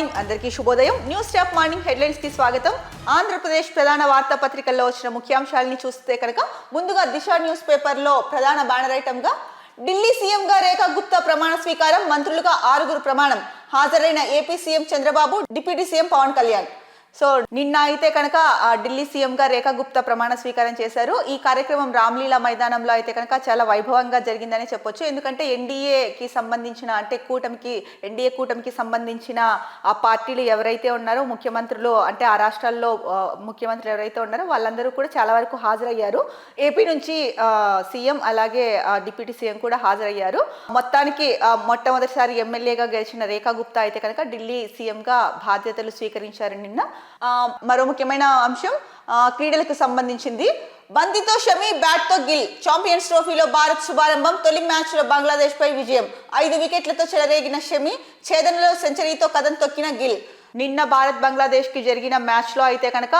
Morning అందరికీ శుభోదయం. News top morning headlines కి స్వాగతం. ఆంధ్రప్రదేశ్ ప్రధాన వార్తాపత్రికల్లో వచ్చిన ముఖ్యాంశాలని చూస్తే కనుక ముందుగా దిశ న్యూస్ పేపర్ లో ప్రధాన బ్యానర్ ఐటమ్ గా ఢిల్లీ సీఎం గా రేఖా గుప్తా ప్రమాణ స్వీకారం, మంత్రులుగా 6 ప్రమాణం. హాజరైన AP CM Chandrababu, deputy CM Pawan Kalyan. So నిన్న అయితే కనుక ఢిల్లీ సీఎం గా రేఖా గుప్తా ప్రమాణ స్వీకారం చేశారు. ఈ కార్యక్రమం రామ్లీలా మైదానంలో అయితే కనుక చాలా వైభవంగా జరిగిందని చెప్పొచ్చు. ఎందుకంటే ఎన్డీఏకి సంబంధించిన అంటే ఎన్డీఏ కూటమికి సంబంధించిన ఆ పార్టీలు ఎవరైతే ఉన్నారో ముఖ్యమంత్రులు అంటే ఆ రాష్ట్రాల్లో ముఖ్యమంత్రులు ఎవరైతే ఉన్నారో వాళ్ళందరూ కూడా చాలా వరకు హాజరయ్యారు. ఏపీ నుంచి సీఎం అలాగే డిప్యూటీ సీఎం కూడా హాజరయ్యారు. మొత్తానికి మొట్టమొదటిసారి ఎమ్మెల్యేగా గెలిచిన రేఖా గుప్తా అయితే కనుక ఢిల్లీ సీఎం గా బాధ్యతలు స్వీకరించారు నిన్న. మరో ముఖ్యమైన అంశం క్రీడలకు సంబంధించింది. బంతితో షమి, బ్యాట్ తో గిల్. ఛాంపియన్స్ ట్రోఫీలో భారత్ శుభారంభం. తొలి మ్యాచ్ లో బంగ్లాదేశ్ పై విజయం. 5 వికెట్లతో చెలరేగిన షమి, ఛేదనలో సెంచరీతో కదం తొక్కిన గిల్. నిన్న భారత్ బంగ్లాదేశ్ కి జరిగిన మ్యాచ్ లో అయితే కనుక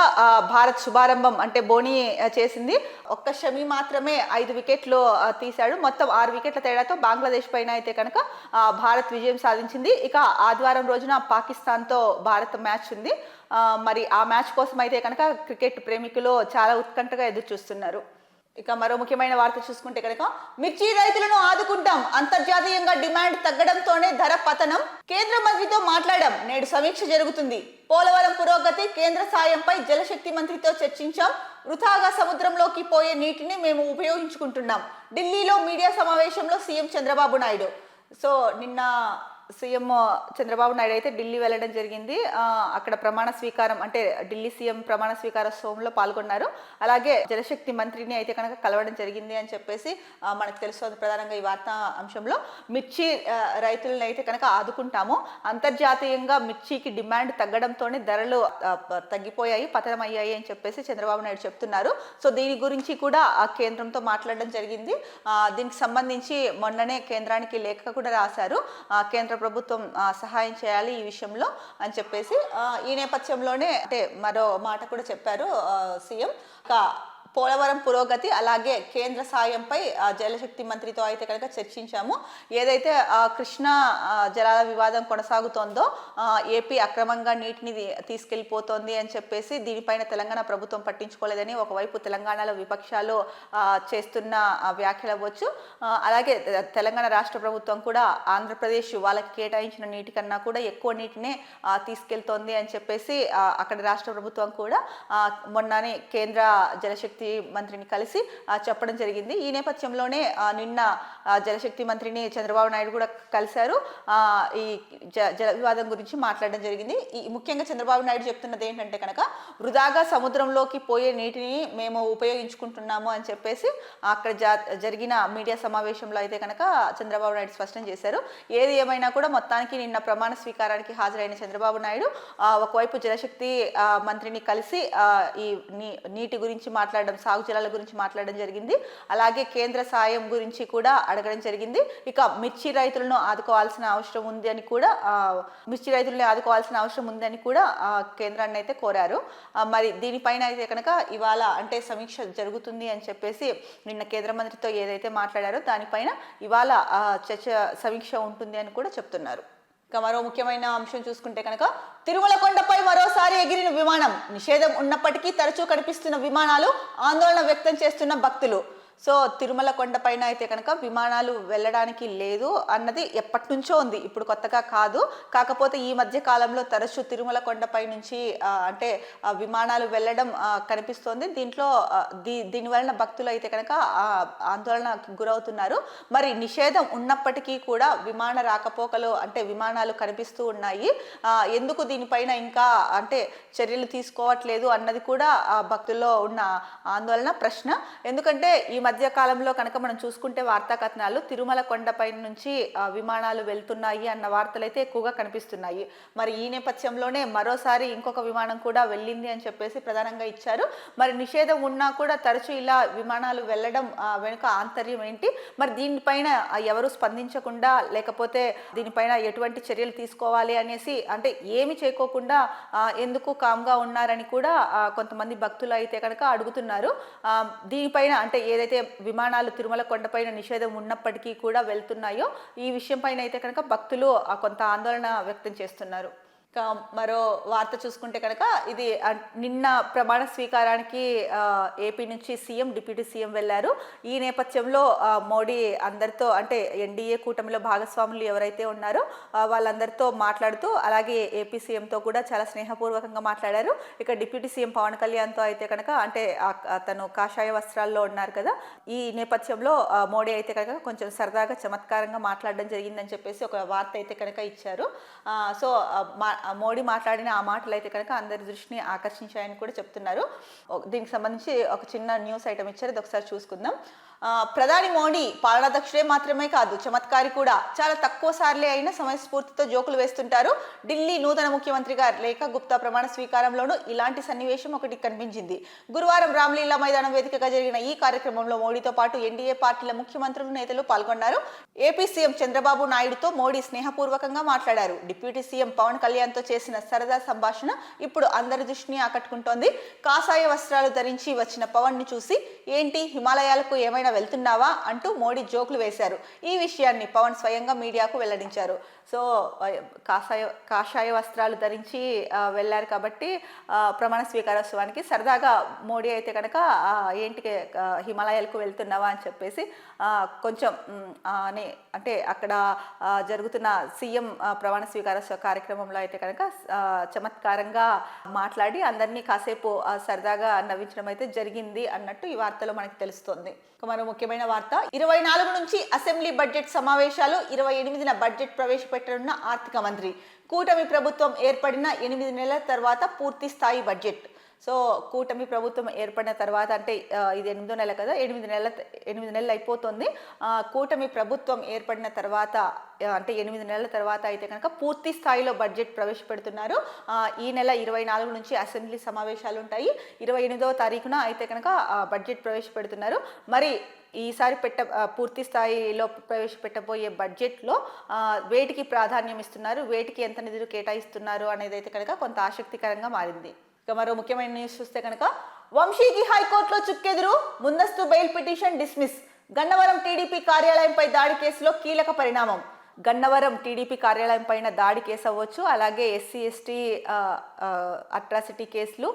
భారత్ శుభారంభం అంటే బోని చేసింది. ఒక్క షమి మాత్రమే 5 వికెట్లు తీశాడు. మొత్తం 6 వికెట్ల తేడాతో బంగ్లాదేశ్ పైన అయితే కనుక భారత్ విజయం సాధించింది. ఇక ఆదివారం రోజున పాకిస్తాన్ తో భారత్ మ్యాచ్ ఉంది. మరి ఆ మ్యాచ్ కోసం అయితే కనుక క్రికెట్ ప్రేమికులు చాలా ఉత్కంఠగా ఎదురు చూస్తున్నారు. ఇక మరో ముఖ్యమైన వార్త చూసుకుంటే కనుక మిర్చి రైతులను ఆదుకుంటాం, అంతర్జాతీయంగా డిమాండ్ తగ్గడంతోనే ధర పతనం. కేంద్ర మంత్రితో మాట్లాడాం, నేడు సమీక్ష జరుగుతుంది. పోలవరం పురోగతి, కేంద్ర సాయంపై జలశక్తి మంత్రితో చర్చించాం. వృథాగా సముద్రంలోకి పోయే నీటిని మేము ఉపయోగించుకుంటున్నాం. ఢిల్లీలో మీడియా సమావేశంలో సీఎం చంద్రబాబు నాయుడు. సో నిన్న సీఎం చంద్రబాబు నాయుడు అయితే ఢిల్లీ వెళ్ళడం జరిగింది. అక్కడ ప్రమాణ స్వీకారం అంటే ఢిల్లీ సీఎం ప్రమాణ స్వీకారోత్సవంలో పాల్గొన్నారు. అలాగే జలశక్తి మంత్రిని అయితే కనుక కలవడం జరిగింది అని చెప్పేసి మనకు తెలుస్తుంది. ప్రధానంగా ఈ వార్తా అంశంలో మిర్చి రైతులను అయితే కనుక ఆదుకుంటాము, అంతర్జాతీయంగా మిర్చికి డిమాండ్ తగ్గడంతోనే ధరలు తగ్గిపోయాయి, పతనం అయ్యాయి అని చెప్పేసి చంద్రబాబు నాయుడు చెప్తున్నారు. సో దీని గురించి కూడా కేంద్రంతో మాట్లాడడం జరిగింది. దీనికి సంబంధించి మొన్ననే కేంద్రానికి లేఖ కూడా రాశారు. కేంద్ర ప్రభుత్వం సహాయం చేయాలి ఈ విషయంలో అని చెప్పేసి. ఈ నేపథ్యంలోనే అంటే మరో మాట కూడా చెప్పారు సీఎం. పోలవరం పురోగతి అలాగే కేంద్ర సాయంపై జలశక్తి మంత్రితో అయితే కనుక చర్చించాము. ఏదైతే కృష్ణా జలాల వివాదం కొనసాగుతోందో, ఏపీ అక్రమంగా నీటిని తీసుకెళ్లిపోతోంది అని చెప్పేసి దీనిపైన తెలంగాణ ప్రభుత్వం పట్టించుకోలేదని ఒకవైపు తెలంగాణలో విపక్షాలు చేస్తున్న వ్యాఖ్యలు అవ్వచ్చు. అలాగే తెలంగాణ రాష్ట్ర ప్రభుత్వం కూడా ఆంధ్రప్రదేశ్ వాళ్ళకి కేటాయించిన నీటి కన్నా కూడా ఎక్కువ నీటినే తీసుకెళ్తోంది అని చెప్పేసి అక్కడ రాష్ట్ర ప్రభుత్వం కూడా మొన్ననే కేంద్ర జలశక్తి మంత్రిని కలిసి చెప్పడం జరిగింది. ఈ నేపథ్యంలోనే నిన్న జలశక్తి మంత్రిని చంద్రబాబు నాయుడు కూడా కలిశారు. ఈ జల వివాదం గురించి మాట్లాడడం జరిగింది. ఈ ముఖ్యంగా చంద్రబాబు నాయుడు చెప్తున్నది ఏంటంటే కనుక వృధాగా సముద్రంలోకి పోయే నీటిని మేము ఉపయోగించుకుంటున్నాము అని చెప్పేసి అక్కడ జరిగిన మీడియా సమావేశంలో అయితే కనుక చంద్రబాబు నాయుడు స్పష్టం చేశారు. ఏది ఏమైనా కూడా మొత్తానికి నిన్న ప్రమాణ స్వీకారానికి హాజరైన చంద్రబాబు నాయుడు ఒకవైపు జలశక్తి మంత్రిని కలిసి ఈ నీటి గురించి మాట్లాడడం, సాగు జలాల గురించి మాట్లాడడం జరిగింది. అలాగే కేంద్ర సాయం గురించి కూడా అడగడం జరిగింది. ఇక మిర్చి రైతులను ఆదుకోవాల్సిన అవసరం ఉంది అని కూడా కేంద్రాన్ని అయితే కోరారు. మరి దీనిపైన అయితే కనుక ఇవాళ అంటే సమీక్ష జరుగుతుంది అని చెప్పేసి నిన్న కేంద్ర మంత్రితో ఏదైతే మాట్లాడారో దానిపైన ఇవాళ సమీక్ష ఉంటుంది అని కూడా చెప్తున్నారు. ఇక మరో ముఖ్యమైన అంశం చూసుకుంటే కనుక తిరుమల కొండపై మరోసారి ఎగిరిన విమానం. నిషేధం ఉన్నప్పటికీ తరచూ కనిపిస్తున్న విమానాలు, ఆందోళన వ్యక్తం చేస్తున్న భక్తులు. సో తిరుమల కొండపైన అయితే కనుక విమానాలు వెళ్ళడానికి లేదు అన్నది ఎప్పటి నుంచో ఉంది, ఇప్పుడు కొత్తగా కాదు. కాకపోతే ఈ మధ్య కాలంలో తరచూ తిరుమల కొండపై నుంచి అంటే విమానాలు వెళ్ళడం కనిపిస్తోంది. దీనివలన భక్తులు అయితే కనుక ఆందోళనకు గురవుతున్నారు. మరి నిషేధం ఉన్నప్పటికీ కూడా విమాన రాకపోకలు అంటే విమానాలు కనిపిస్తూ ఉన్నాయి. ఎందుకు దీనిపైన ఇంకా అంటే చర్యలు తీసుకోవట్లేదు అన్నది కూడా భక్తుల్లో ఉన్న ఆందోళన, ప్రశ్న. ఎందుకంటే ఈ మధ్య కాలంలో కనుక మనం చూసుకుంటే వార్తా కథనాలు తిరుమల కొండపై నుంచి విమానాలు వెళ్తున్నాయి అన్న వార్తలు అయితే ఎక్కువగా కనిపిస్తున్నాయి. మరి ఈ నేపథ్యంలోనే మరోసారి ఇంకొక విమానం కూడా వెళ్ళింది అని చెప్పేసి ప్రధానంగా ఇచ్చారు. మరి నిషేధం ఉన్నా కూడా తరచూ ఇలా విమానాలు వెళ్ళడం వెనుక ఆంతర్యం ఏంటి? మరి దీనిపైన ఎవరు స్పందించకుండా లేకపోతే దీనిపైన ఎటువంటి చర్యలు తీసుకోవాలి అనేసి అంటే ఏమి చేయకోకుండా ఎందుకు కామ్గా ఉన్నారని కూడా కొంతమంది భక్తులు అయితే కనుక అడుగుతున్నారు. దీనిపైన అంటే ఏదైతే విమానాలు తిరుమల కొండపైన నిషేధం ఉన్నప్పటికీ కూడా వెళ్తున్నాయో ఈ విషయం పైన అయితే కనుక భక్తులు కొంత ఆందోళన వ్యక్తం చేస్తున్నారు. ఇక మరో వార్త చూసుకుంటే కనుక ఇది నిన్న ప్రమాణ స్వీకారానికి ఏపీ నుంచి సీఎం డిప్యూటీ సీఎం వెళ్ళారు. ఈ నేపథ్యంలో మోడీ అందరితో అంటే ఎన్డీఏ కూటమిలో భాగస్వాములు ఎవరైతే ఉన్నారో వాళ్ళందరితో మాట్లాడుతూ అలాగే ఏపీ సీఎంతో కూడా చాలా స్నేహపూర్వకంగా మాట్లాడారు. ఇక డిప్యూటీ సీఎం పవన్ కళ్యాణ్తో అయితే కనుక అంటే తను కాషాయ వస్త్రాల్లో ఉన్నారు కదా, ఈ నేపథ్యంలో మోడీ అయితే కనుక కొంచెం సరదాగా చమత్కారంగా మాట్లాడడం జరిగిందని చెప్పేసి ఒక వార్త అయితే కనుక ఇచ్చారు. సో మోడీ మాట్లాడిన ఆ మాటలు అయితే కనుక అందరి దృష్టిని ఆకర్షించాయని కూడా చెప్తున్నారు. దీనికి సంబంధించి ఒక చిన్న న్యూస్ ఐటమ్ ఇచ్చారు, అది ఒకసారి చూసుకుందాం. ప్రధాని మోడీ పాలనాధ్యక్షుడే మాత్రమే కాదు, చమత్కారి కూడా. చాలా తక్కువ సార్లే అయినా సమయస్ఫూర్తితో జోకులు వేస్తుంటారు. ఢిల్లీ నూతన ముఖ్యమంత్రిగా రేఖా గుప్తా ప్రమాణ స్వీకారంలోనూ ఇలాంటి సన్నివేశం ఒకటి కనిపించింది. గురువారం రామ్లీలా మైదానం వేదికగా జరిగిన ఈ కార్యక్రమంలో మోడీతో పాటు ఎన్డీఏ పార్టీల ముఖ్యమంత్రులు నేతలు పాల్గొన్నారు. ఏపీ సీఎం చంద్రబాబు నాయుడుతో మోడీ స్నేహపూర్వకంగా మాట్లాడారు. డిప్యూటీ సీఎం పవన్ కళ్యాణ్తో చేసిన సరదా సంభాషణ ఇప్పుడు అందరి దృష్టిని ఆకట్టుకుంటోంది. కాషాయ వస్త్రాలు ధరించి వచ్చిన పవన్ ని చూసి ఏంటి హిమాలయాలకు ఏమైనా వెళ్తున్నావా అంటూ మోడీ జోకులు వేశారు. ఈ విషయాన్ని పవన్ స్వయంగా మీడియాకు వెల్లడించారు. సో కాషాయ వస్త్రాలు ధరించి వెళ్ళారు కాబట్టి ప్రమాణ స్వీకారోత్సవానికి సరదాగా మోడీ అయితే కనుక ఏంటి హిమాలయాలకు వెళ్తున్నావా అని చెప్పేసి కొంచెం అంటే అక్కడ జరుగుతున్న సీఎం ప్రమాణ స్వీకారోత్సవ కార్యక్రమంలో అయితే కనుక చమత్కారంగా మాట్లాడి అందరినీ కాసేపు సరదాగా నవ్వించడం అయితే జరిగింది అన్నట్టు ఈ వార్తలో మనకి తెలుస్తోంది. మరో ముఖ్యమైన వార్త, 24 నుంచి అసెంబ్లీ బడ్జెట్ సమావేశాలు, 28న బడ్జెట్ ప్రవేశపెట్టనున్న ఆర్థిక మంత్రి. కూటమి ప్రభుత్వం ఏర్పడిన 8 నెలల తర్వాత పూర్తి స్థాయి బడ్జెట్. సో కూటమి ప్రభుత్వం ఏర్పడిన తర్వాత అంటే ఇది 8వ నెల కదా, 8 నెలలు అయిపోతుంది. కూటమి ప్రభుత్వం ఏర్పడిన తర్వాత అంటే 8 నెలల తర్వాత అయితే కనుక పూర్తి స్థాయిలో బడ్జెట్ ప్రవేశపెడుతున్నారు. ఈ నెల 24 నుంచి అసెంబ్లీ సమావేశాలు ఉంటాయి. 28వ తారీఖున అయితే కనుక బడ్జెట్ ప్రవేశపెడుతున్నారు. మరి ఈసారి పూర్తి స్థాయిలో ప్రవేశపెట్టబోయే బడ్జెట్లో వేటికి ప్రాధాన్యం ఇస్తున్నారు, వేటికి ఎంత నిధులు కేటాయిస్తున్నారు అనేది అయితే కనుక కొంత ఆసక్తికరంగా మారింది. ఇక మరో ముఖ్యమైన న్యూస్ చూస్తే కనుక వంశీకి హైకోర్టులో చుక్కెదురు, ముందస్తు bail petition dismiss. Gannavaram TDP కార్యాలయంపై దాడి కేసులో కీలక పరిణామం. గన్నవరం టీడీపీ కార్యాలయం పైన దాడి కేసు అవ్వచ్చు, అలాగే ఎస్సీ ఎస్టీ అట్రాసిటీ కేసులు,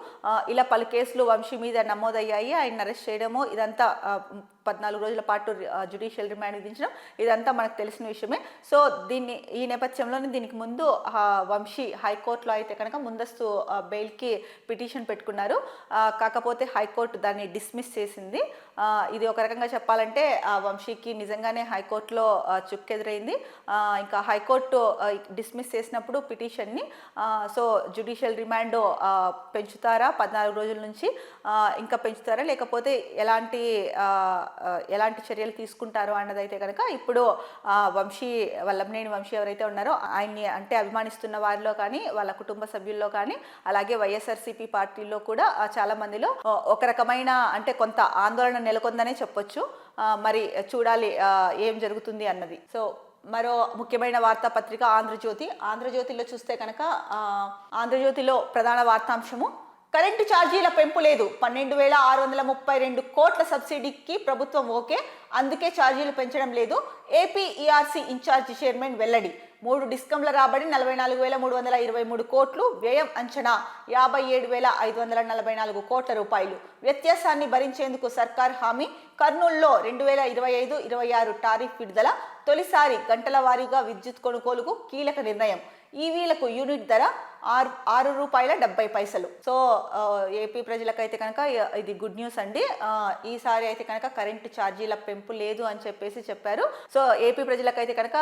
ఇలా పలు కేసులు వంశీ మీద నమోదయ్యాయి. ఆయన అరెస్ట్ చేయడము ఇదంతా 14 రోజుల పాటు జ్యుడిషియల్ రిమాండ్ విధించడం ఇదంతా మనకు తెలిసిన విషయమే. సో ఈ నేపథ్యంలోనే దీనికి ముందు వంశీ హైకోర్టులో అయితే కనుక ముందస్తు బెయిల్కి పిటిషన్ పెట్టుకున్నారు. కాకపోతే హైకోర్టు దాన్ని డిస్మిస్ చేసింది. ఇది ఒక రకంగా చెప్పాలంటే వంశీకి నిజంగానే హైకోర్టులో చుక్కెదురైంది. ఇంకా హైకోర్టు డిస్మిస్ చేసినప్పుడు పిటిషన్ని సో జ్యుడిషియల్ రిమాండ్ పెంచుతారా 14 రోజుల నుంచి ఇంకా పెంచుతారా, లేకపోతే ఎలాంటి చర్యలు తీసుకుంటారో అన్నదైతే కనుక ఇప్పుడు వల్లభనేని వంశీ ఎవరైతే ఉన్నారో ఆయన్ని అంటే అభిమానిస్తున్న వారిలో కానీ వాళ్ళ కుటుంబ సభ్యుల్లో కానీ అలాగే వైఎస్ఆర్సీపీ పార్టీలో కూడా చాలా మందిలో ఒక రకమైన అంటే కొంత ఆందోళన నెలకొందనే చెప్పొచ్చు. మరి చూడాలి ఏం జరుగుతుంది అన్నది. సో మరో ముఖ్యమైన వార్తాపత్రిక ఆంధ్రజ్యోతిలో చూస్తే కనుక ఆంధ్రజ్యోతిలో ప్రధాన వార్తాంశము, కరెంటు ఛార్జీల పెంపు లేదు, 12,632 కోట్ల సబ్సిడీకి ప్రభుత్వం ఓకే, అందుకే ఛార్జీలు పెంచడం లేదు. ఏపీ ఈఆర్సీ ఇన్ఛార్జి చైర్మన్ వెల్లడి. 3 డిస్కంల రాబడి 44,323 కోట్లు, వ్యయం అంచనా 57,544 కోట్ల రూపాయలు. వ్యత్యాసాన్ని భరించేందుకు సర్కార్ హామీ. కర్నూలులో 2025-26 టారిఫ్ విడుదల. తొలిసారి గంటల వారీగా విద్యుత్ కొనుగోలుకు కీలక నిర్ణయం. ఈవీలకు యూనిట్ ధర ₹6.70. సో ఏపీ ప్రజలకైతే కనుక ఇది గుడ్ న్యూస్ అండి. ఈసారి అయితే కనుక కరెంటు ఛార్జీల పెంపు లేదు అని చెప్పేసి చెప్పారు. సో ఏపీ ప్రజలకైతే కనుక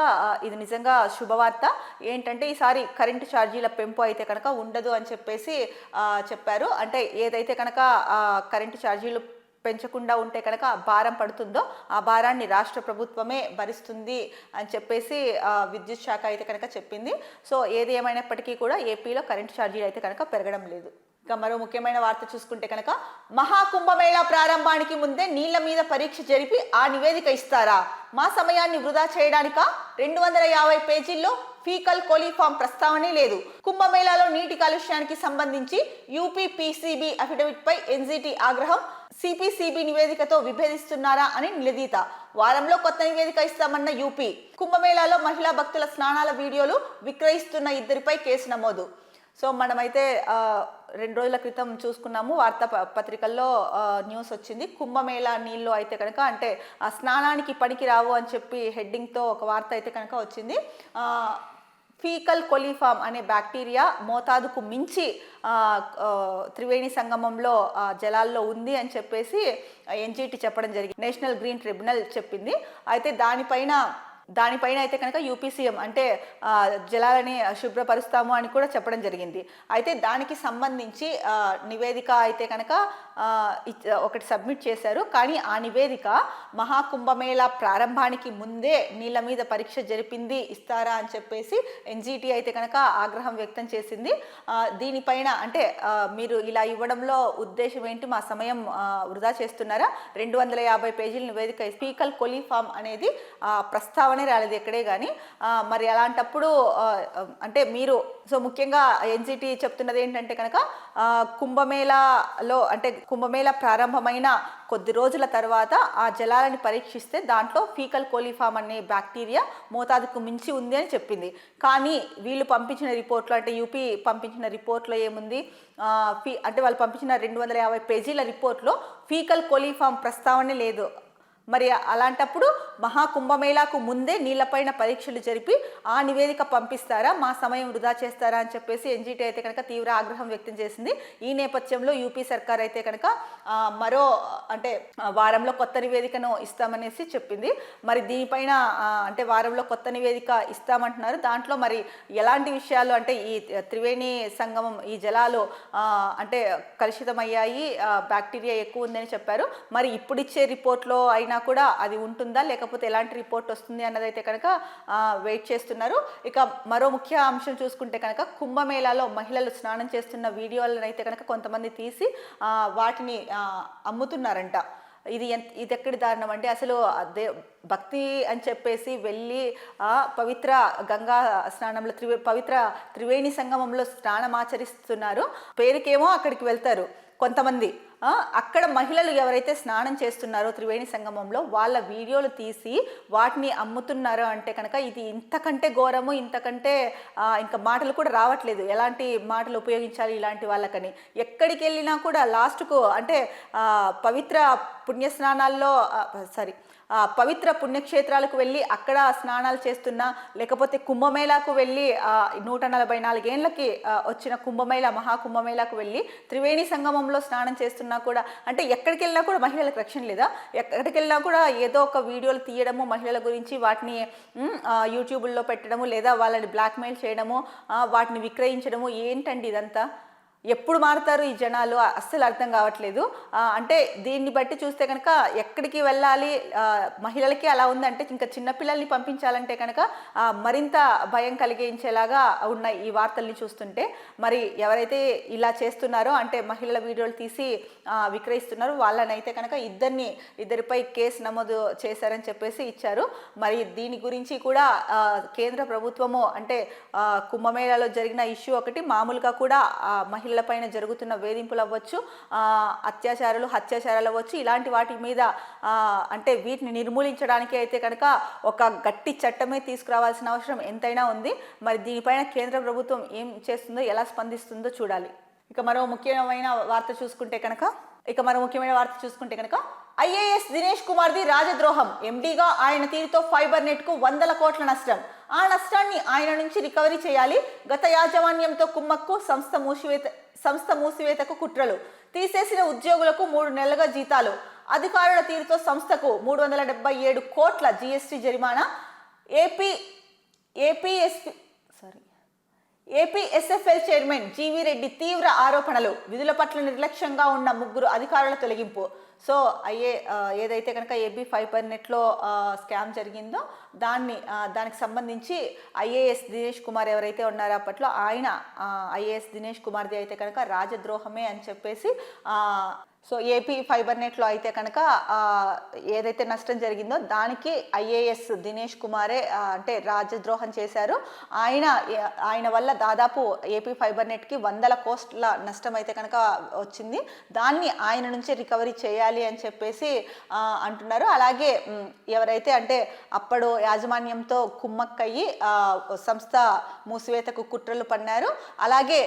ఇది నిజంగా శుభవార్త. ఏంటంటే ఈసారి కరెంటు ఛార్జీల పెంపు అయితే కనుక ఉండదు అని చెప్పేసి చెప్పారు. అంటే ఏదైతే కనుక కరెంటు ఛార్జీలు పెంచకుండా ఉంటే కనుక భారం పడుతుందో ఆ భారాన్ని రాష్ట్ర ప్రభుత్వమే భరిస్తుంది అని చెప్పేసి విద్యుత్ శాఖ అయితే కనుక చెప్పింది. సో ఏది ఏమైనప్పటికీ కూడా ఏపీలో కరెంటు ఛార్జీలు అయితే కనుక పెరగడం లేదు. ఇక మరో ముఖ్యమైన వార్త చూసుకుంటే కనుక మహాకుంభమేళా ప్రారంభానికి ముందే నీళ్ల మీద పరీక్ష జరిపి ఆ నివేదిక ఇస్తారా? మా సమయాన్ని వృధా చేయడానికా? 250 పేజీల్లో ఫీకల్ కోలిఫామ్ ప్రస్తావనే లేదు. కుంభమేళాలో నీటి కాలుష్యానికి సంబంధించి యూపీ పీసీబీ అఫిడవిట్ పై ఎన్జీటీ ఆగ్రహం. సిపిసిబి నివేదికతో విభేదిస్తున్నారా అని నిలదీత. వారంలో కొత్త నివేదిక ఇస్తామన్న యూపీ. కుంభమేళాలో మహిళా భక్తుల స్నానాల వీడియోలు విక్రయిస్తున్న 2 కేసు నమోదు. సో మనమైతే 2 రోజుల క్రితం చూసుకున్నాము పత్రికల్లో న్యూస్ వచ్చింది. కుంభమేళా నీళ్ళు అయితే కనుక అంటే స్నానానికి పనికి రావు అని చెప్పి హెడ్డింగ్తో ఒక వార్త అయితే కనుక వచ్చింది. ఫీకల్ కొలిఫామ్ అనే బ్యాక్టీరియా మోతాదుకు మించి త్రివేణి సంగమంలో జలాల్లో ఉంది అని చెప్పేసి ఎన్జిటి చెప్పడం జరిగింది. నేషనల్ గ్రీన్ ట్రిబ్యునల్ చెప్పింది. అయితే దానిపైన అయితే కనుక యూపీ సీఎం అంటే జలాలని శుభ్రపరుస్తాము అని కూడా చెప్పడం జరిగింది. అయితే దానికి సంబంధించి నివేదిక అయితే కనుక ఒకటి సబ్మిట్ చేశారు. కానీ ఆ నివేదిక మహాకుంభమేళా ప్రారంభానికి ముందే నీళ్ళ మీద పరీక్ష జరిపింది ఇస్తారా అని చెప్పేసి ఎన్జిటి అయితే కనుక ఆగ్రహం వ్యక్తం చేసింది. దీనిపైన అంటే మీరు ఇలా ఇవ్వడంలో ఉద్దేశం ఏంటి, మా సమయం వృధా చేస్తున్నారా? 250 పేజీల నివేదిక ఫీకల్ కొలిఫామ్ అనేది ప్రస్తావన రాలేదు ఎక్కడే కానీ. మరి అలాంటప్పుడు అంటే మీరు సో ముఖ్యంగా ఎన్జిటి చెప్తున్నది ఏంటంటే కనుక కుంభమేళా ప్రారంభమైన కొద్ది రోజుల తర్వాత ఆ జలాలని పరీక్షిస్తే దాంట్లో ఫీకల్ కోలిఫామ్ అనే బ్యాక్టీరియా మోతాదుకు మించి ఉంది అని చెప్పింది. కానీ వీళ్ళు పంపించిన రిపోర్ట్లో అంటే యూపీ పంపించిన రిపోర్ట్లో ఏముంది అంటే వాళ్ళు పంపించిన 250 పేజీల రిపోర్ట్లో ఫీకల్ కోలిఫామ్ ప్రస్తావనే లేదు. మరి అలాంటప్పుడు మహాకుంభమేళాకు ముందే నీళ్లపైన పరీక్షలు జరిపి ఆ నివేదిక పంపిస్తారా, మా సమయం వృధా చేస్తారా అని చెప్పేసి ఎన్జిటి అయితే కనుక తీవ్ర ఆగ్రహం వ్యక్తం చేసింది. ఈ నేపథ్యంలో యూపీ సర్కార్ అయితే కనుక మరో అంటే వారంలో కొత్త నివేదికను ఇస్తామనేసి చెప్పింది. మరి దీనిపైన అంటే వారంలో కొత్త నివేదిక ఇస్తామంటున్నారు. దాంట్లో మరి ఎలాంటి విషయాలు అంటే ఈ త్రివేణి సంగమం ఈ జలాలు అంటే కలుషితమయ్యాయి, బ్యాక్టీరియా ఎక్కువ ఉందని చెప్పారు. మరి ఇప్పుడిచ్చే రిపోర్ట్లో అయినా కూడా అది ఉంటుందా లేకపోతే ఎలాంటి రిపోర్ట్ వస్తుంది అన్నదైతే కనుక వెయిట్ చేస్తున్నారు. ఇక మరో ముఖ్య అంశం చూసుకుంటే కనుక కుంభమేళాలో మహిళలు స్నానం చేస్తున్న వీడియోలను అయితే కనుక కొంతమంది తీసి వాటిని అమ్ముతున్నారంట. ఇది ఎక్కడి దారుణం అంటే అసలు భక్తి అని చెప్పేసి వెళ్ళి పవిత్ర గంగా స్నానంలో పవిత్ర త్రివేణి సంగమంలో స్నానమాచరిస్తున్నారు. పేరుకేమో అక్కడికి వెళ్తారు కొంతమంది. అక్కడ మహిళలు ఎవరైతే స్నానం చేస్తున్నారో త్రివేణి సంగమంలో వాళ్ళ వీడియోలు తీసి వాటిని అమ్ముతున్నారు అంటే కనుక ఇది ఇంతకంటే ఘోరము, ఇంతకంటే ఇంకా మాటలు కూడా రావట్లేదు. ఎలాంటి మాటలు ఉపయోగించాలి ఇలాంటి వాళ్ళకని. ఎక్కడికి వెళ్ళినా కూడా లాస్ట్కు అంటే పవిత్ర పుణ్యస్నానాల్లో పవిత్ర పుణ్యక్షేత్రాలకు వెళ్ళి అక్కడ స్నానాలు చేస్తున్నా లేకపోతే కుంభమేళాకు వెళ్ళి 144 ఏళ్ళకి వచ్చిన మహాకుంభమేళాకు వెళ్ళి త్రివేణి సంగమంలో స్నానం చేస్తున్నా కూడా అంటే ఎక్కడికి వెళ్ళినా కూడా మహిళలకు రక్షణ లేదా? ఎక్కడికి వెళ్ళినా కూడా ఏదో ఒక వీడియోలు తీయడము మహిళల గురించి, వాటిని యూట్యూబ్లో పెట్టడము లేదా వాళ్ళని బ్లాక్మెయిల్ చేయడము, వాటిని విక్రయించడము. ఏంటండి ఇదంతా? ఎప్పుడు మారుతారు ఈ జనాలు? అస్సలు అర్థం కావట్లేదు. అంటే దీన్ని బట్టి చూస్తే కనుక ఎక్కడికి వెళ్ళాలి, మహిళలకి అలా ఉందంటే ఇంకా చిన్నపిల్లల్ని పంపించాలంటే కనుక మరింత భయం కలిగించేలాగా ఉన్నాయి ఈ వార్తల్ని చూస్తుంటే. మరి ఎవరైతే ఇలా చేస్తున్నారో అంటే మహిళల వీడియోలు తీసి విక్రయిస్తున్నారో వాళ్ళనైతే కనుక ఇద్దరిపై కేసు నమోదు చేశారని చెప్పేసి ఇచ్చారు. మరి దీని గురించి కూడా కేంద్ర ప్రభుత్వము అంటే కుంభమేళాలో జరిగిన ఇష్యూ ఒకటి, మామూలుగా కూడా మహిళలపైన జరుగుతున్న వేధింపులు అవ్వచ్చు, హత్యాచారాలు అవ్వచ్చు, ఇలాంటి వాటి మీద అంటే వీటిని నిర్మూలించడానికి అయితే కనుక ఒక గట్టి చట్టమే తీసుకురావాల్సిన అవసరం ఎంతైనా ఉంది. మరి దీనిపైన కేంద్ర ప్రభుత్వం ఏం చేస్తుందో, ఎలా స్పందిస్తుందో చూడాలి. ఇక మరో ముఖ్యమైన వార్త చూసుకుంటే కనుక ఐఏఎస్ దినేష్ కుమార్ది రాజద్రోహం, ఎండీగా ఆయన తీరుతో ఫైబర్ నెట్కు 100 కోట్ల నష్టం. ఆ నష్టాన్ని ఆయన నుంచి రికవరీ చేయాలి. గత యాజమాన్యంతో కుమ్మక్కు, సంస్థ మూసివేతకు కుట్రలు, తీసేసిన ఉద్యోగులకు 3 నెలలుగా జీతాలు, అధికారుల తీరుతో సంస్థకు 377 కోట్ల జీఎస్టీ జరిమానా. ఏపీఎస్ఎఫ్ఎల్ చైర్మన్ జీవీ రెడ్డి తీవ్ర ఆరోపణలు, విధుల పట్ల నిర్లక్ష్యంగా ఉన్న 3 అధికారుల తొలగింపు. సో ఏదైతే కనుక ఏబీ ఫైబర్ నెట్లో స్కామ్ జరిగిందో దానికి సంబంధించి ఐఏఎస్ దినేష్ కుమార్ ఎవరైతే ఉన్నారో అప్పట్లో ఐఏఎస్ దినేష్ కుమార్ది అయితే కనుక రాజద్రోహమే అని చెప్పేసి సో ఏపీ ఫైబర్ నెట్లో అయితే కనుక ఏదైతే నష్టం జరిగిందో దానికి ఐఏఎస్ దినేష్ కుమారే అంటే రాజద్రోహం చేశారు. ఆయన వల్ల దాదాపు ఏపీ ఫైబర్ నెట్కి 100 కోట్ల నష్టం అయితే కనుక వచ్చింది. దాన్ని ఆయన నుంచి రికవరీ చేయాలి అని చెప్పేసి అంటున్నారు. అలాగే ఎవరైతే అంటే అప్పుడు యాజమాన్యంతో కుమ్మక్కయ్యి సంస్థ మూసివేతకు కుట్రలు పన్నారు. అలాగే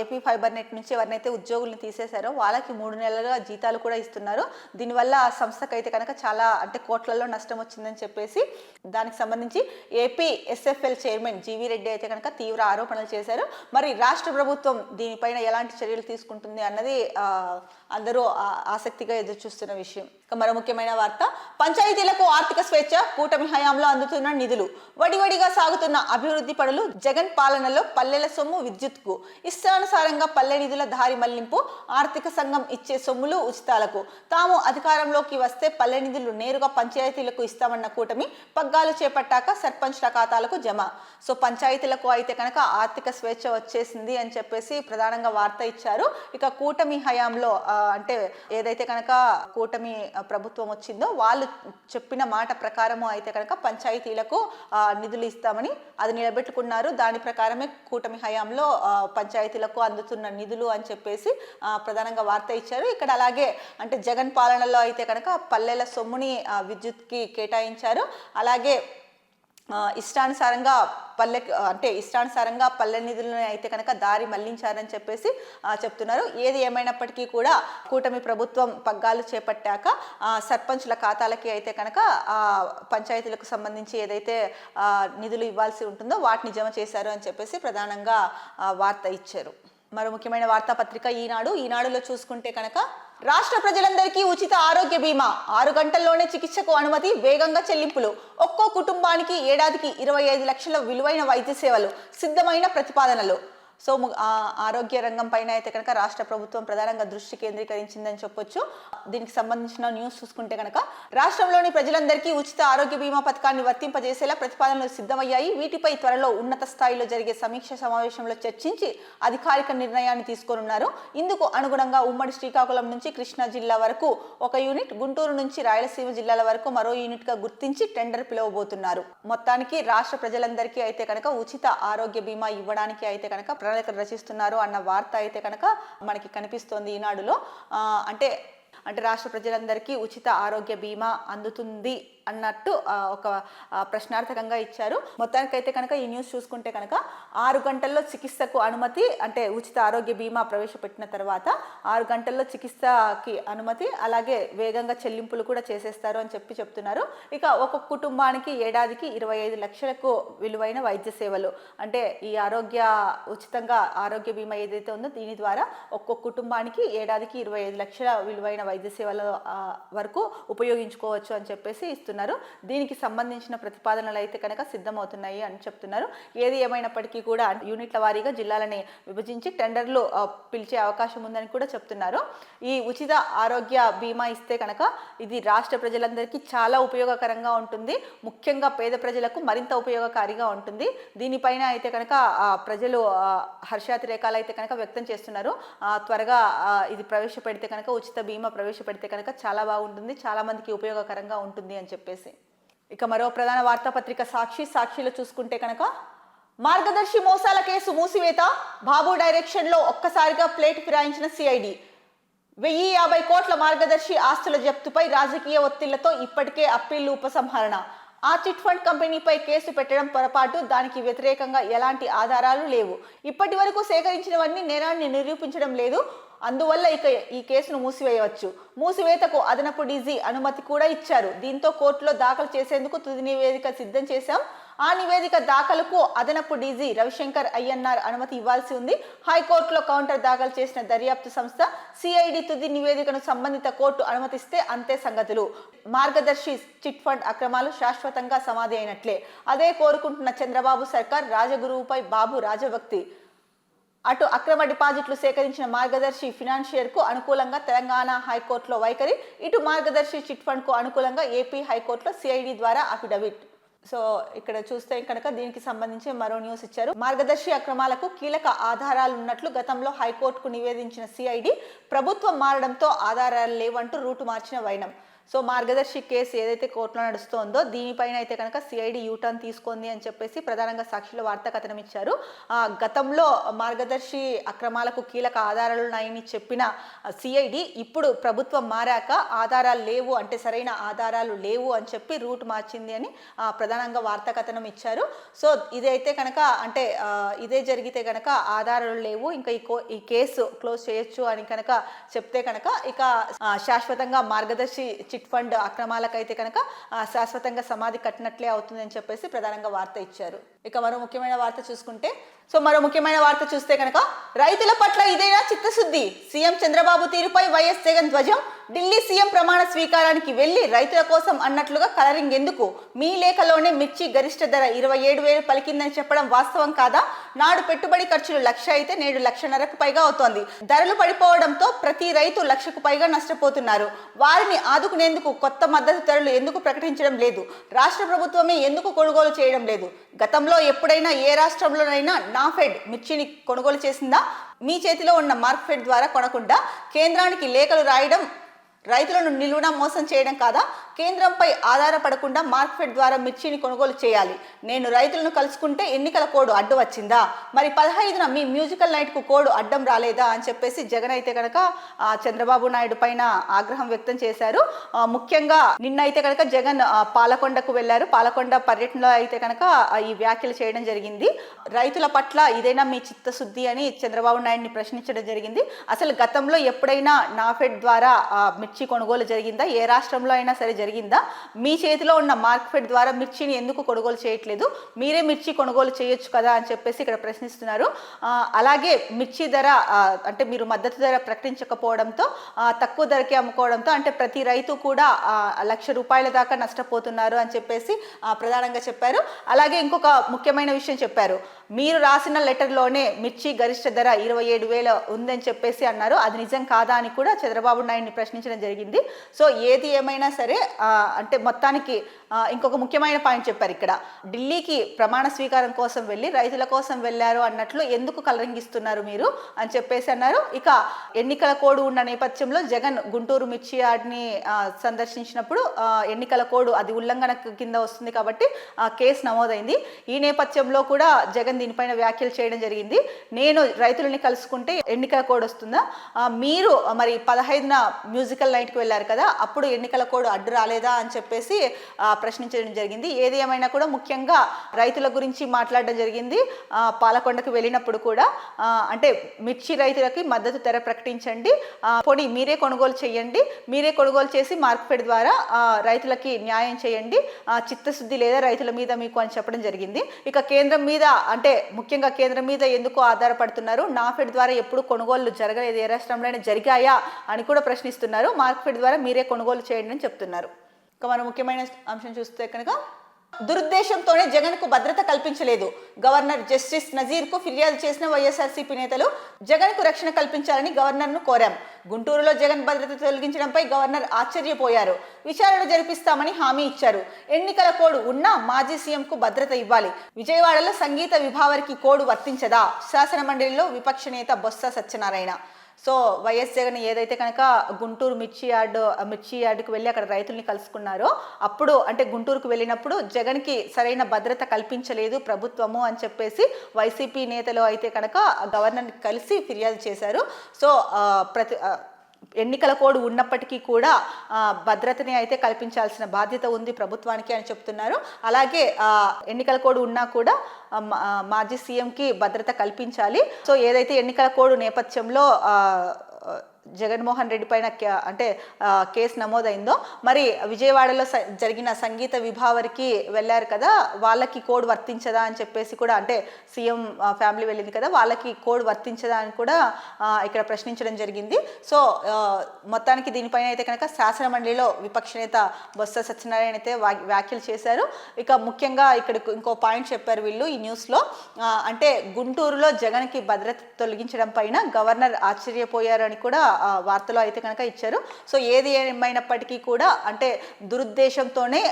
ఏపీ ఫైబర్ నెట్ నుంచి ఎవరినైతే ఉద్యోగుల్ని తీసేశారో వాళ్ళకి 3 నెలలుగా జీతాలు కూడా ఇస్తున్నారు. దీనివల్ల ఆ సంస్థకు అయితే కనుక చాలా అంటే కోట్లలో నష్టం వచ్చిందని చెప్పేసి దానికి సంబంధించి AP SFL chairman GV Reddy అయితే కనుక తీవ్ర ఆరోపణలు చేశారు. మరి రాష్ట్ర ప్రభుత్వం దీనిపైన ఎలాంటి చర్యలు తీసుకుంటుంది అన్నది అందరూ ఆసక్తిగా ఎదురు చూస్తున్న విషయం. మరో ముఖ్యమైన వార్త, పంచాయతీలకు ఆర్థిక స్వేచ్ఛ, కూటమి హయాంలో అందుతున్న నిధులు, వడివడిగా సాగుతున్న అభివృద్ధి పనులు, జగన్ పాలనలో పల్లెల సొమ్ము విద్యుత్కు, ఇష్టానుసారంగా పల్లె నిధుల దారి మళ్లింపు, ఆర్థిక సంఘం ఇచ్చే సొమ్ములు ఉచితాలకు, తాము అధికారంలోకి వస్తే పల్లె నిధులు నేరుగా పంచాయతీలకు ఇస్తామన్న కూటమి పగ్గాలు చేపట్టాక సర్పంచ్ల ఖాతాలకు జమ. సో పంచాయతీలకు అయితే కనుక ఆర్థిక స్వేచ్ఛ వచ్చేసింది అని చెప్పేసి ప్రధానంగా వార్త ఇచ్చారు. ఇక కూటమి హయాంలో అంటే ఏదైతే కనుక కూటమి ప్రభుత్వం వచ్చిందో వాళ్ళు చెప్పిన మాట ప్రకారము అయితే కనుక పంచాయతీలకు నిధులు ఇస్తామని అది నిలబెట్టుకున్నారు. దాని ప్రకారమే కూటమి హయాంలో పంచాయతీలకు అందుతున్న నిధులు అని చెప్పేసి ప్రధానంగా వార్త ఇచ్చారు. ఇక్కడ అలాగే అంటే జగన్ పాలనలో అయితే కనుక పల్లెల సొమ్ముని విద్యుత్కి కేటాయించారు. అలాగే ఇష్టానుసారంగా పల్లె నిధులను అయితే కనుక దారి మళ్లించారని చెప్పేసి చెప్తున్నారు. ఏది ఏమైనప్పటికీ కూడా కూటమి ప్రభుత్వం పగ్గాలు చేపట్టాక సర్పంచ్ల ఖాతాలకి అయితే కనుక పంచాయతీలకు సంబంధించి ఏదైతే నిధులు ఇవ్వాల్సి ఉంటుందో వాటిని జమ చేశారు అని చెప్పేసి ప్రధానంగా వార్త ఇచ్చారు. మరో ముఖ్యమైన వార్తాపత్రిక ఈనాడులో చూసుకుంటే కనుక రాష్ట్ర ప్రజలందరికీ ఉచిత ఆరోగ్య బీమా, 6 గంటల్లోనే చికిత్సకు అనుమతి, వేగంగా చెల్లింపులు, ఒక్కో కుటుంబానికి ఏడాదికి 25 లక్షల విలువైన వైద్య సేవలు, సిద్ధమైన ప్రతిపాదనలు. సో ఆరోగ్య రంగం పైన అయితే కనుక రాష్ట్ర ప్రభుత్వం ప్రధానంగా దృష్టి కేంద్రీకరించిందని చెప్పొచ్చు. దీనికి సంబంధించిన న్యూస్ చూసుకుంటే కనుక రాష్ట్రంలోని ప్రజలందరికీ ఉచిత ఆరోగ్య బీమా పథకాన్ని వర్తింపజేసేలా ప్రతిపాదనలు సిద్ధమయ్యాయి. వీటిపై త్వరలో ఉన్నత స్థాయిలో జరిగే సమీక్ష సమావేశంలో చర్చించి అధికారిక నిర్ణయాన్ని తీసుకోనున్నారు. ఇందుకు అనుగుణంగా ఉమ్మడి శ్రీకాకుళం నుంచి కృష్ణా జిల్లా వరకు ఒక యూనిట్, గుంటూరు నుంచి రాయలసీమ జిల్లాల వరకు మరో యూనిట్ గా గుర్తించి టెండర్ పిలువబోతున్నారు. మొత్తానికి రాష్ట్ర ప్రజలందరికీ అయితే కనుక ఉచిత ఆరోగ్య బీమా ఇవ్వడానికి అయితే కనుక ప్రణాళికలు రచిస్తున్నారు అన్న వార్త అయితే కనుక మనకి కనిపిస్తోంది ఈనాడులో. అంటే రాష్ట్ర ప్రజలందరికీ ఉచిత ఆరోగ్య బీమా అందుతుంది అన్నట్టు ఒక ప్రశ్నార్థకంగా ఇచ్చారు. మొత్తానికైతే కనుక ఈ న్యూస్ చూసుకుంటే కనుక 6 గంటల్లో చికిత్సకు అనుమతి, అంటే ఉచిత ఆరోగ్య బీమా ప్రవేశపెట్టిన తర్వాత 6 గంటల్లో చికిత్సకి అనుమతి, అలాగే వేగంగా చెల్లింపులు కూడా చేసేస్తారు అని చెప్తున్నారు. ఇక ఒక్కొక్క కుటుంబానికి ఏడాదికి 25 లక్షలకు విలువైన వైద్య సేవలు, అంటే ఈ ఉచితంగా ఆరోగ్య బీమా ఏదైతే ఉందో దీని ద్వారా ఒక్కొక్క కుటుంబానికి ఏడాదికి 25 లక్షల విలువైన వైద్య సేవల వరకు ఉపయోగించుకోవచ్చు అని చెప్పేసి ఇస్తున్నారు. దీనికి సంబంధించిన ప్రతిపాదనలు అయితే కనుక సిద్ధమవుతున్నాయి అని చెప్తున్నారు. ఏది ఏమైనప్పటికీ కూడా యూనిట్ల వారీగా జిల్లాలని విభజించి టెండర్లు పిలిచే అవకాశం ఉందని కూడా చెప్తున్నారు. ఈ ఉచిత ఆరోగ్య బీమా ఇస్తే కనుక ఇది రాష్ట్ర ప్రజలందరికీ చాలా ఉపయోగకరంగా ఉంటుంది. ముఖ్యంగా పేద ప్రజలకు మరింత ఉపయోగకారిగా ఉంటుంది. దీనిపైన అయితే కనుక ప్రజలు హర్షాతిరేకాలు అయితే కనుక వ్యక్తం చేస్తున్నారు. త్వరగా ఇది ప్రవేశపెడితే కనుక ఉచిత బీమా ప్రవేశపెడితే కనుక చాలా బాగుంటుంది, చాలా మందికి ఉపయోగకరంగా ఉంటుంది అని చెప్పేసి. ఇక మరో ప్రధాన వార్తాపత్రిక సాక్షిలో చూసుకుంటే కనుక మార్గదర్శి మోసాల కేసు మూసివేత, బాబు డైరెక్షన్లో ఒక్కసారిగా ప్లేట్ ఫిరాయించిన సిఐడి, 1050 కోట్ల మార్గదర్శి ఆస్తుల జప్తుపై రాజకీయ ఒత్తిళ్లతో ఇప్పటికే అప్పీళ్లు ఉపసంహరణ, ఆ చిట్ ఫండ్ కంపెనీపై కేసు పెట్టడం పొరపాటు, దానికి వ్యతిరేకంగా ఎలాంటి ఆధారాలు లేవు, ఇప్పటి వరకు సేకరించినవన్నీ నేరాన్ని నిరూపించడం లేదు, అందువల్ల ఇక ఈ కేసును మూసివేయవచ్చు. మూసివేతకు అదనపు డీజీ అనుమతి కూడా ఇచ్చారు. దీంతో కోర్టులో దాఖలు చేసేందుకు తుది నివేదిక సిద్ధం చేశాం. ఆ నివేదిక దాఖలుకు అదనపు డీజీ రవిశంకర్ అయ్యన్నార్ అనుమతి ఇవ్వాల్సి ఉంది. హైకోర్టులో కౌంటర్ దాఖలు చేసిన దర్యాప్తు సంస్థ సిఐడి తుది నివేదికను సంబంధిత కోర్టు అనుమతిస్తే అంతే సంగతులు. మార్గదర్శి చిట్ ఫండ్ అక్రమాలు శాశ్వతంగా సమాధి అయినట్లే. అదే కోరుకుంటున్న చంద్రబాబు సర్కార్. రాజగురువుపై బాబు రాజభక్తి. అటు అక్రమ డిపాజిట్లు సేకరించిన మార్గదర్శి ఫినాన్షియర్కు అనుకూలంగా తెలంగాణ హైకోర్టులో వైఖరి, ఇటు మార్గదర్శి చిట్ ఫండ్కు అనుకూలంగా ఏపీ హైకోర్టులో సిఐడి ద్వారా అఫిడవిట్. సో ఇక్కడ చూస్తే కనుక దీనికి సంబంధించి మరో న్యూస్ ఇచ్చారు. మార్గదర్శి అక్రమాలకు కీలక ఆధారాలు ఉన్నట్లు గతంలో హైకోర్టుకు నివేదించిన సిఐడి ప్రభుత్వం మారడంతో ఆధారాలు లేవంటూ రూటు మార్చిన వైనం. సో మార్గదర్శి కేసు ఏదైతే కోర్టులో నడుస్తోందో దీనిపైన అయితే కనుక సిఐడి యూటర్న్ తీసుకుంది అని చెప్పేసి ప్రధానంగా సాక్షిలో వార్తా కథనం ఇచ్చారు. గతంలో మార్గదర్శి అక్రమాలకు కీలక ఆధారాలు ఉన్నాయని చెప్పిన సిఐడి ఇప్పుడు ప్రభుత్వం మారాక ఆధారాలు లేవు అంటే సరైన ఆధారాలు లేవు అని చెప్పి రూట్ మార్చింది అని ప్రధానంగా వార్తా కథనం ఇచ్చారు. సో ఇదైతే కనుక అంటే ఇదే జరిగితే కనుక ఆధారాలు లేవు ఇంకా ఈ కేసు క్లోజ్ చేయొచ్చు అని కనుక చెప్తే కనుక ఇక శాశ్వతంగా మార్గదర్శి చిట్ ఫండ్ అక్రమాలకైతే కనుక శాశ్వతంగా సమాధి కట్టినట్లే అవుతుందని చెప్పేసి ప్రధానంగా వార్త ఇచ్చారు. ఇక మరో ముఖ్యమైన వార్త చూస్తే కనుక రైతుల పట్ల ఇదేనా చిత్తశుద్ధి? సీఎం చంద్రబాబు తీరుపై వైఎస్ జగన్ ధ్వజం. ఢిల్లీ సీఎం ప్రమాణ స్వీకారానికి వెళ్లి రైతుల కోసం అన్నట్లుగా కలరింగ్ ఎందుకు? మీ లేఖలోనే మిర్చి గరిష్ట ధర 27,000 పలికిందని చెప్పడం వాస్తవం కాదా? నాడు పెట్టుబడి ఖర్చులు 1,00,000 అయితే నేడు 1,50,000కు పైగా అవుతోంది. ధరలు పడిపోవడంతో ప్రతి రైతు 1,00,000కు పైగా నష్టపోతున్నారు. వారిని ఆదుకునేందుకు కొత్త మద్దతు ధరలు ఎందుకు ప్రకటించడం లేదు? రాష్ట్ర ప్రభుత్వమే ఎందుకు కొనుగోలు చేయడం లేదు? గతంలో ఎప్పుడైనా ఏ రాష్ట్రంలోనైనా నాఫెడ్ మిర్చిని కొనుగోలు చేసిందా? మీ చేతిలో ఉన్న మార్క్ఫెడ్ ద్వారా కొనకుండా కేంద్రానికి లేఖలు రాయడం రైతులను నిలువునా మోసం చేయడం కాదా? కేంద్రంపై ఆధారపడకుండా మార్క్ఫెడ్ ద్వారా మిర్చిని కొనుగోలు చేయాలి. నేను రైతులను కలుసుకుంటే ఎన్నికల కోడ్ అడ్డు వచ్చిందా? మరి 15న మీ మ్యూజికల్ నైట్కు కోడ్ అడ్డం రాలేదా అని చెప్పేసి జగన్ అయితే కనుక చంద్రబాబు నాయుడు పైన ఆగ్రహం వ్యక్తం చేశారు. ముఖ్యంగా నిన్నైతే కనుక జగన్ పాలకొండకు వెళ్లారు. పాలకొండ పర్యటనలో అయితే కనుక ఈ వ్యాఖ్యలు చేయడం జరిగింది. రైతుల పట్ల ఇదైనా మీ చిత్తశుద్ధి అని చంద్రబాబు నాయుడిని ప్రశ్నించడం జరిగింది. అసలు గతంలో ఎప్పుడైనా నాఫెడ్ ద్వారా మిర్చి కొనుగోలు జరిగిందా? ఏ రాష్ట్రంలో అయినా సరే జరిగిందా? మీ చేతిలో ఉన్న మార్క్ఫెడ్ ద్వారా మిర్చిని ఎందుకు కొనుగోలు చేయట్లేదు? మీరే మిర్చి కొనుగోలు చేయొచ్చు కదా అని చెప్పేసి ఇక్కడ ప్రశ్నిస్తున్నారు. అలాగే మిర్చి ధర అంటే మీరు మద్దతు ధర ప్రకటించకపోవడంతో తక్కువ ధరకే అమ్ముకోవడంతో అంటే ప్రతి రైతు కూడా 1,00,000 రూపాయల దాకా నష్టపోతున్నారు అని చెప్పేసి ప్రధానంగా చెప్పారు. అలాగే ఇంకొక ముఖ్యమైన విషయం చెప్పారు. మీరు రాసిన లెటర్లోనే మిర్చి గరిష్ట ధర 27,000 ఉందని చెప్పేసి అన్నారు. అది నిజం కాదా అని కూడా చంద్రబాబు నాయుడిని ప్రశ్నించడం జరిగింది. సో ఏది ఏమైనా సరే అంటే మొత్తానికి ఇంకొక ముఖ్యమైన పాయింట్ చెప్పారు ఇక్కడ. ఢిల్లీకి ప్రమాణ స్వీకారం కోసం వెళ్ళి రైతుల కోసం వెళ్ళారు అన్నట్లు ఎందుకు కలరింగ్ ఇస్తున్నారు మీరు అని చెప్పేసి అన్నారు. ఇక ఎన్నికల కోడ్ ఉన్న నేపథ్యంలో జగన్ గుంటూరు మిర్చి యార్డ్ని సందర్శించినప్పుడు ఎన్నికల కోడ్ అది ఉల్లంఘన కింద వస్తుంది కాబట్టి కేసు నమోదైంది. ఈ నేపథ్యంలో కూడా జగన్ దీనిపైన వ్యాఖ్యలు చేయడం జరిగింది. నేను రైతులని కలుసుకుంటే ఎన్నికల కోడ్ వస్తుందా? మీరు మరి 15న మ్యూజికల్ నైట్కి వెళ్ళారు కదా, అప్పుడు ఎన్నికల కోడ్ అడ్డు రాలేదా అని చెప్పేసి ప్రశ్నించడం జరిగింది. ఏది ఏమైనా కూడా ముఖ్యంగా రైతుల గురించి మాట్లాడడం జరిగింది. పాలకొండకు వెళ్ళినప్పుడు కూడా అంటే మిర్చి రైతులకి మద్దతు ధర ప్రకటించండి, పొడి మీరే కొనుగోలు చేయండి, మీరే కొనుగోలు చేసి మార్కెట్ ద్వారా రైతులకి న్యాయం చేయండి, చిత్తశుద్ధి లేదా రైతుల మీద మీకు అని చెప్పడం జరిగింది. ఇక కేంద్రం మీద అంటే ముఖ్యంగా కేంద్రం మీద ఎందుకు ఆధారపడుతున్నారు? నాఫెడ్ ద్వారా ఎప్పుడు కొనుగోళ్లు జరగలేదు, ఏ రాష్ట్రంలో జరిగాయా అని కూడా ప్రశ్నిస్తున్నారు. మార్కెట్ ద్వారా మీరే కొనుగోలు చేయండి అని చెప్తున్నారు. ఇక మనం ముఖ్యమైన అంశం చూస్తే కనుక దురుద్దేశంతోనే జగన్ కు భద్రత కల్పించలేదు. గవర్నర్ జస్టిస్ నజీర్ కు ఫిర్యాదు చేసిన వైఎస్ఆర్సీపీ నేతలు జగన్ కు రక్షణ కల్పించాలని గవర్నర్ ను కోరాం. గుంటూరులో జగన్ భద్రత తొలగించడంపై గవర్నర్ ఆశ్చర్యపోయారు. విచారణ జరిపిస్తామని హామీ ఇచ్చారు. ఎన్నికల కోడ్ ఉన్నా మాజీ సీఎం కు భద్రత ఇవ్వాలి. విజయవాడలో సంగీత విభావరికి కోడ్ వర్తించదా? శాసన మండలిలో విపక్ష నేత బొత్స సత్యనారాయణ. సో వైఎస్ జగన్ ఏదైతే కనుక గుంటూరు మిర్చి యార్డుకు వెళ్ళి అక్కడ రైతుల్ని కలుసుకున్నారో అప్పుడు అంటే గుంటూరుకు వెళ్ళినప్పుడు జగన్కి సరైన భద్రత కల్పించలేదు ప్రభుత్వము అని చెప్పేసి వైసీపీ నేతలు అయితే కనుక గవర్నర్ని కలిసి ఫిర్యాదు చేశారు. సో ఎన్నికల కోడ్ ఉన్నప్పటికీ కూడా భద్రతని అయితే కల్పించాల్సిన బాధ్యత ఉంది ప్రభుత్వానికి అని చెప్తున్నారు. అలాగే ఎన్నికల కోడ్ ఉన్నా కూడా మాజీ సీఎంకి భద్రత కల్పించాలి. సో ఏదైతే ఎన్నికల కోడ్ నేపథ్యంలో జగన్మోహన్ రెడ్డి పైన అంటే కేసు నమోదైందో మరి విజయవాడలో జరిగిన సంగీత విభావరికి వెళ్ళారు కదా, వాళ్ళకి కోడ్ వర్తించదా అని చెప్పేసి కూడా అంటే సీఎం ఫ్యామిలీ వెళ్ళింది కదా, వాళ్ళకి కోడ్ వర్తించదా అని కూడా ఇక్కడ ప్రశ్నించడం జరిగింది. సో మొత్తానికి దీనిపైన అయితే కనుక శాసన మండలిలో విపక్ష నేత బొత్స సత్యనారాయణ అయితే వ్యాఖ్యలు చేశారు. ఇక ముఖ్యంగా ఇక్కడ ఇంకో పాయింట్ చెప్పారు వీళ్ళు ఈ న్యూస్లో. అంటే గుంటూరులో జగన్కి భద్రత తొలగించడం పైన గవర్నర్ ఆశ్చర్యపోయారు అని కూడా వార్తలో అయితే కనుక ఇచ్చారు. సో ఏది ఏమైనప్పటికీ కూడా అంటే దురుద్దేశంతోనే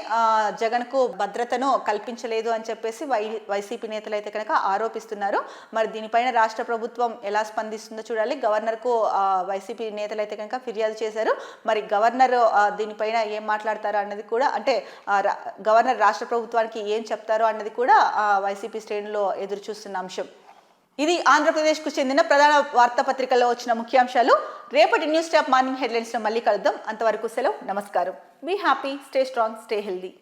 జగన్కు భద్రతను కల్పించలేదు అని చెప్పేసి వైసీపీ నేతలు అయితే కనుక ఆరోపిస్తున్నారు. మరి దీనిపైన రాష్ట్ర ప్రభుత్వం ఎలా స్పందిస్తుందో చూడాలి. గవర్నర్కు వైసీపీ నేతలు అయితే కనుక ఫిర్యాదు చేశారు. మరి గవర్నర్ దీనిపైన ఏం మాట్లాడతారో అన్నది కూడా అంటే గవర్నర్ రాష్ట్ర ప్రభుత్వానికి ఏం చెప్తారో అన్నది కూడా వైసీపీ శ్రేణుల్లో ఎదురు చూస్తున్న అంశం. ఇది ఆంధ్రప్రదేశ్కు చెందిన ప్రధాన వార్తాపత్రికల్లో వచ్చిన ముఖ్యాంశాలు. రేపటి న్యూస్ ట్యాప్ మార్నింగ్ హెడ్లైన్స్లో మళ్ళీ కలుద్దాం. అంతవరకు సెలవు, నమస్కారం. Be happy, stay strong, stay healthy.